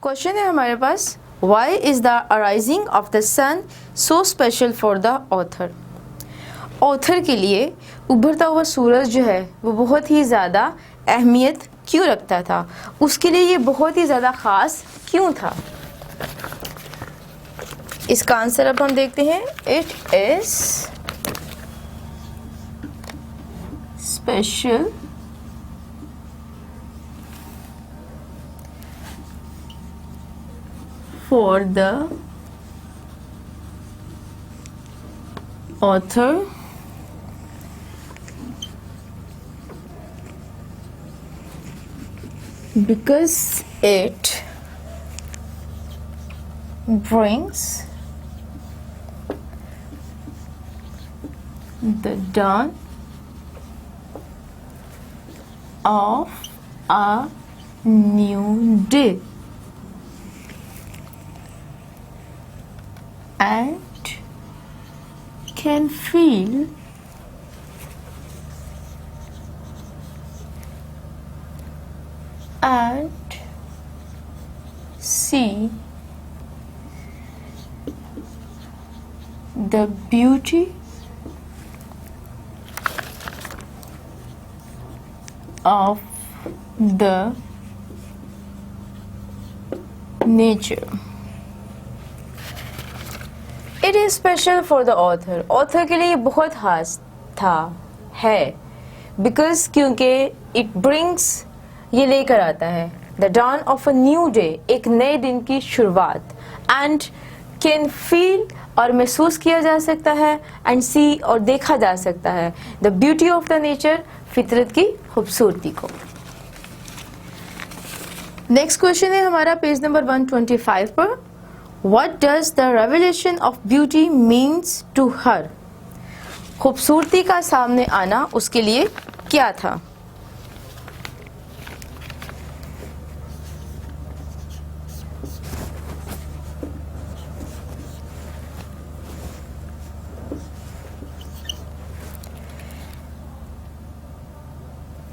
Question है हमारे पास, why is the arising of the sun so special for the author. Author के लिए उभरता हुआ सूरज जो है वो बहुत ही ज़्यादा अहमियत क्यों रखता था, उसके लिए ये बहुत ही ज़्यादा ख़ास क्यों था। इसका आंसर अब हम देखते हैं। It is special for the author because it brings the dawn of a new day and can feel and see the beauty of the nature. It is special for the author. Author के लिए बहुत खास था है, because क्योंकि it brings, ये लेकर आता है the dawn of a new day, एक नए दिन की शुरुआत, एंड कैन फील और महसूस किया जा सकता है, एंड सी और देखा जा सकता है the beauty of the nature, फितरत की खूबसूरती को। नेक्स्ट क्वेश्चन है हमारा पेज नंबर 125 पर। What does the revelation of beauty means to her? खूबसूरती का सामने आना उसके लिए क्या था।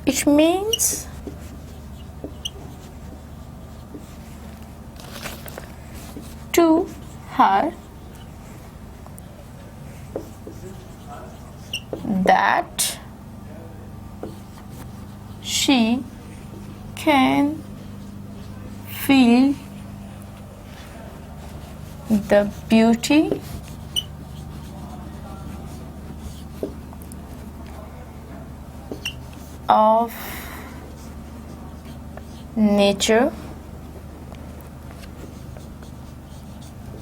It means to her that she can feel the beauty of nature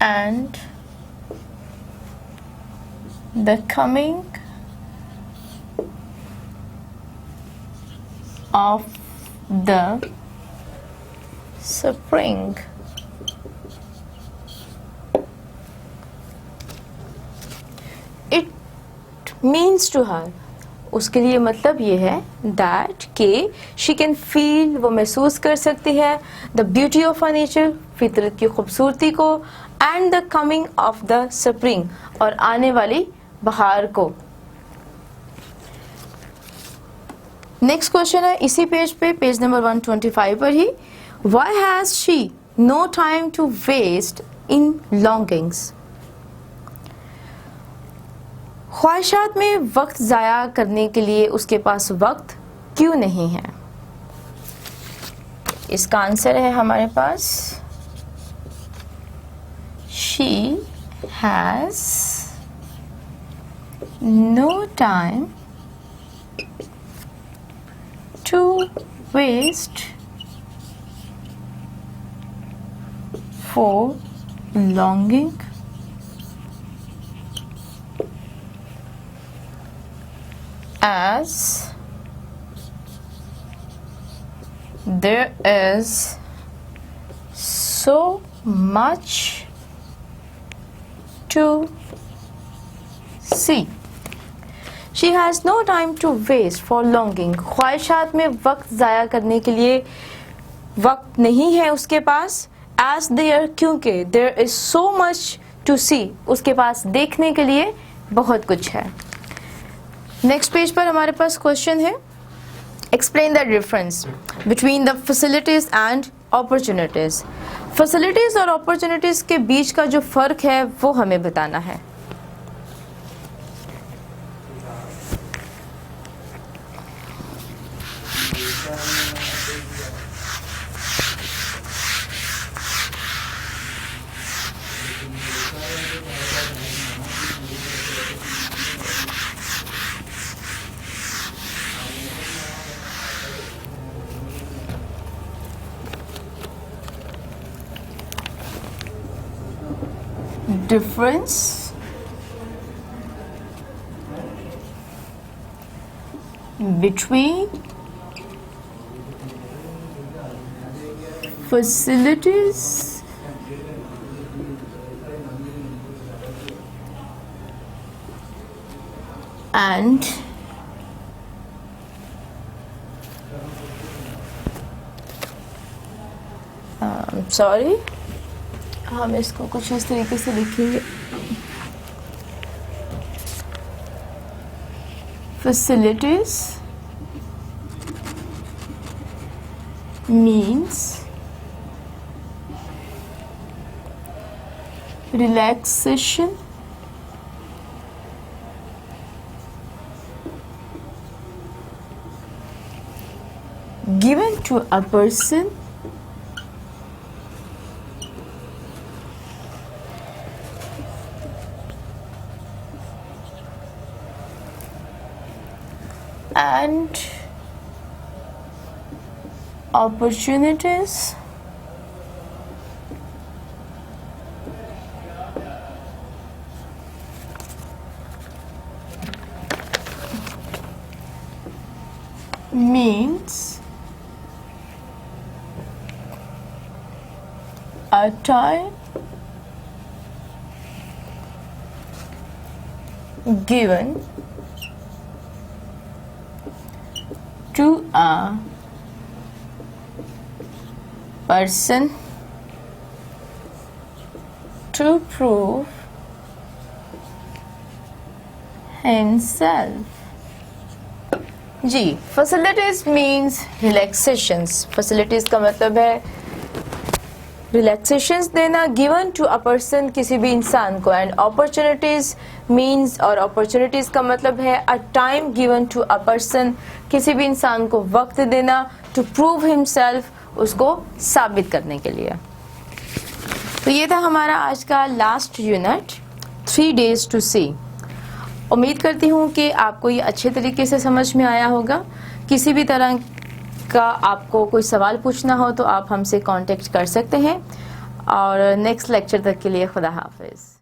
and the coming of the spring. It means to her, उसके लिए मतलब ये है दैट के शी कैन फील, वो महसूस कर सकती है the beauty of a nature, फितरत की खूबसूरती को, and the coming of the spring, और आने वाली बहार को। नेक्स्ट क्वेश्चन है इसी पेज पे, पेज नंबर 125 पर ही। Why has she no time to waste in longings. ख्वाहिशात में वक्त ज़ाया करने के लिए उसके पास वक्त क्यों नहीं है। इसका आंसर है हमारे पास, she has no time to waste for longing as there is so much to see. She has no time to waste for longing. ख्वाहिशात में वक्त ज़ाया करने के लिए वक्त नहीं है उसके पास, as there, क्योंकि there is so much to see, उसके पास देखने के लिए बहुत कुछ है। नेक्स्ट पेज पर हमारे पास क्वेश्चन है, Explain the difference between the facilities and opportunities. Facilities और opportunities के बीच का जो फ़र्क है वो हमें बताना है. Difference between facilities and sorry, हम इसको कुछ इस तरीके से लिखेंगे. Facilities means relaxation given to a person and opportunities means a time given to a person to prove himself. Ji, facilities means relaxations. Facilities का मतलब है relaxations देना given to a person किसी भी इंसान को, and opportunities means और opportunities का मतलब है a time given to a person किसी भी इंसान को वक्त देना to prove himself, उसको साबित करने के लिए. तो ये था हमारा आज का last unit 3 days to see. उम्मीद करती हूँ कि आपको ये अच्छे तरीके से समझ में आया होगा. किसी भी तरह का आपको कोई सवाल पूछना हो तो आप हमसे कांटेक्ट कर सकते हैं. और नेक्स्ट लेक्चर तक के लिए खुदा हाफिज़.